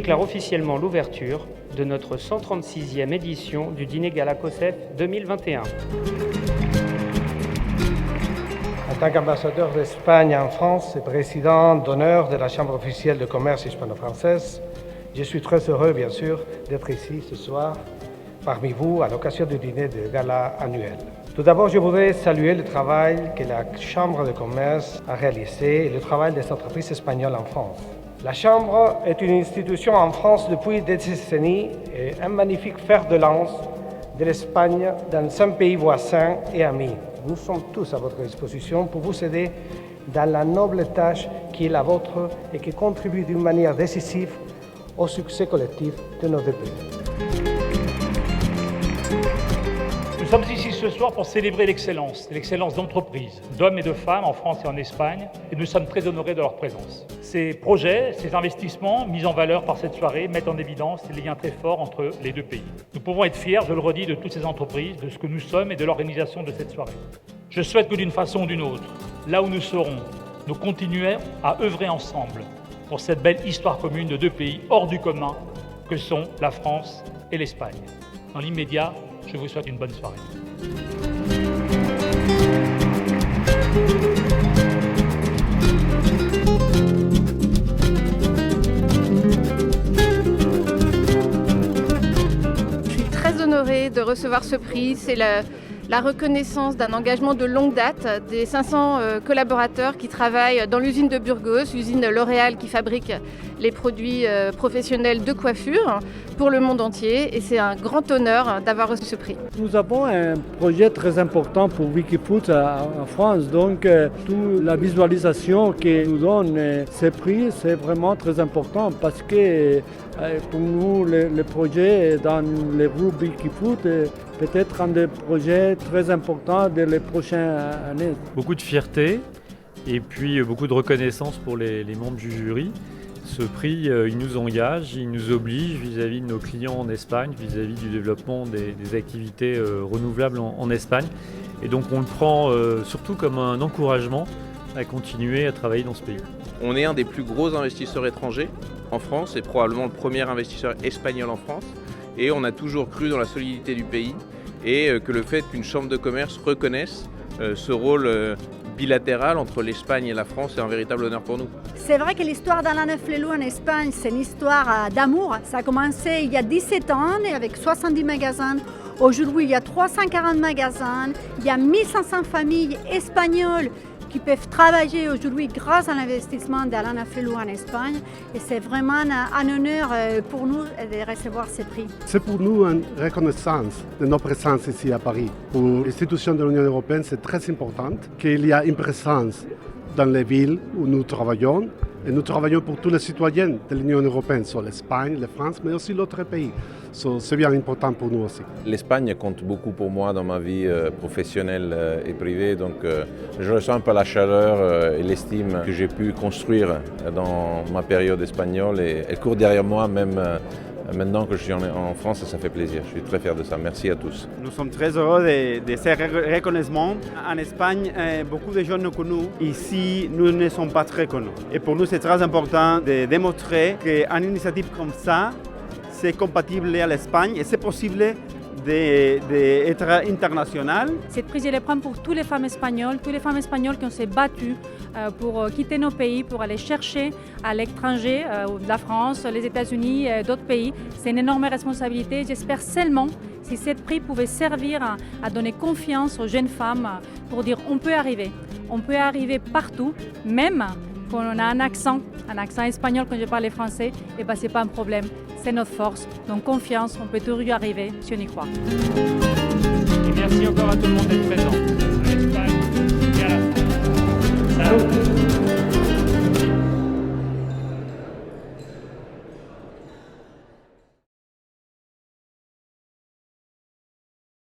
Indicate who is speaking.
Speaker 1: déclare officiellement l'ouverture de notre 136e édition du Dîner Gala COSEF 2021.
Speaker 2: En tant qu'ambassadeur d'Espagne en France et président d'honneur de la Chambre officielle de commerce hispano-française, je suis très heureux, bien sûr, d'être ici ce soir parmi vous à l'occasion du dîner de gala annuel. Tout d'abord, je voudrais saluer le travail que la Chambre de commerce a réalisé et le travail des entreprises espagnoles en France. La Chambre est une institution en France depuis des décennies et un magnifique fer de lance de l'Espagne dans un pays voisin et ami. Nous sommes tous à votre disposition pour vous aider dans la noble tâche qui est la vôtre et qui contribue d'une manière décisive au succès collectif de nos deux pays.
Speaker 3: Nous sommes ici ce soir pour célébrer l'excellence d'entreprises, d'hommes et de femmes en France et en Espagne, et nous sommes très honorés de leur présence. Ces projets, ces investissements mis en valeur par cette soirée mettent en évidence les liens très forts entre les deux pays. Nous pouvons être fiers, je le redis, de toutes ces entreprises, de ce que nous sommes et de l'organisation de cette soirée. Je souhaite que d'une façon ou d'une autre, là où nous serons, nous continuons à œuvrer ensemble pour cette belle histoire commune de deux pays hors du commun que sont la France et l'Espagne. Dans l'immédiat, je vous souhaite une bonne soirée.
Speaker 4: Je suis très honorée de recevoir ce prix. C'est la reconnaissance d'un engagement de longue date des 500 collaborateurs qui travaillent dans l'usine de Burgos, l'usine L'Oréal qui fabrique les produits professionnels de coiffure pour le monde entier. Et c'est un grand honneur d'avoir reçu ce prix.
Speaker 5: Nous avons un projet très important pour Wikifood en France. Donc, toute la visualisation que nous donne ce prix, c'est vraiment très important parce que pour nous, le projet dans les groupes Wikifood peut-être un des projets très importants les prochaines années.
Speaker 6: Beaucoup de fierté et puis beaucoup de reconnaissance pour les membres du jury. Ce prix, il nous engage, il nous oblige vis-à-vis de nos clients en Espagne, vis-à-vis du développement des activités renouvelables en Espagne. Et donc on le prend surtout comme un encouragement à continuer à travailler dans ce pays.
Speaker 7: On est un des plus gros investisseurs étrangers en France et probablement le premier investisseur espagnol en France. Et on a toujours cru dans la solidité du pays et que le fait qu'une chambre de commerce reconnaisse ce rôle bilatéral entre l'Espagne et la France est un véritable honneur pour nous.
Speaker 8: C'est vrai que l'histoire d'Alana Flelou en Espagne, c'est une histoire d'amour. Ça a commencé il y a 17 ans avec 70 magasins. Aujourd'hui, il y a 340 magasins. Il y a 1500 familles espagnoles qui peuvent travailler aujourd'hui grâce à l'investissement d'Alana Flelou en Espagne. Et c'est vraiment un honneur pour nous de recevoir ce prix.
Speaker 9: C'est pour nous une reconnaissance de notre présence ici à Paris. Pour l'institution de l'Union européenne, c'est très important qu'il y ait une présence dans les villes où nous travaillons. Et nous travaillons pour tous les citoyens de l'Union européenne, sur l'Espagne, la France, mais aussi d'autres pays. C'est bien important pour nous aussi.
Speaker 10: L'Espagne compte beaucoup pour moi dans ma vie professionnelle et privée, donc je ressens un peu la chaleur et l'estime que j'ai pu construire dans ma période espagnole et elle court derrière moi même maintenant que je suis en France et ça fait plaisir. Je suis très fier de ça. Merci à tous.
Speaker 11: Nous sommes très heureux de ces reconnaissements. En Espagne, beaucoup de gens nous connaissent. Ici, nous ne sommes pas très connus. Et pour nous, c'est très important de démontrer qu'une initiative comme ça, c'est compatible à l'Espagne et c'est possible d'être international.
Speaker 12: Cette prix, je le prends pour toutes les femmes espagnoles qui ont s'est battues pour quitter nos pays, pour aller chercher à l'étranger, la France, les États-Unis, d'autres pays. C'est une énorme responsabilité. J'espère seulement si cette prix pouvait servir à donner confiance aux jeunes femmes pour dire on peut arriver partout, même quand on a un accent espagnol quand je parle français, et ben c'est pas un problème, c'est notre force. Donc confiance, on peut toujours y arriver si on y croit.
Speaker 1: Et merci encore à tout le monde.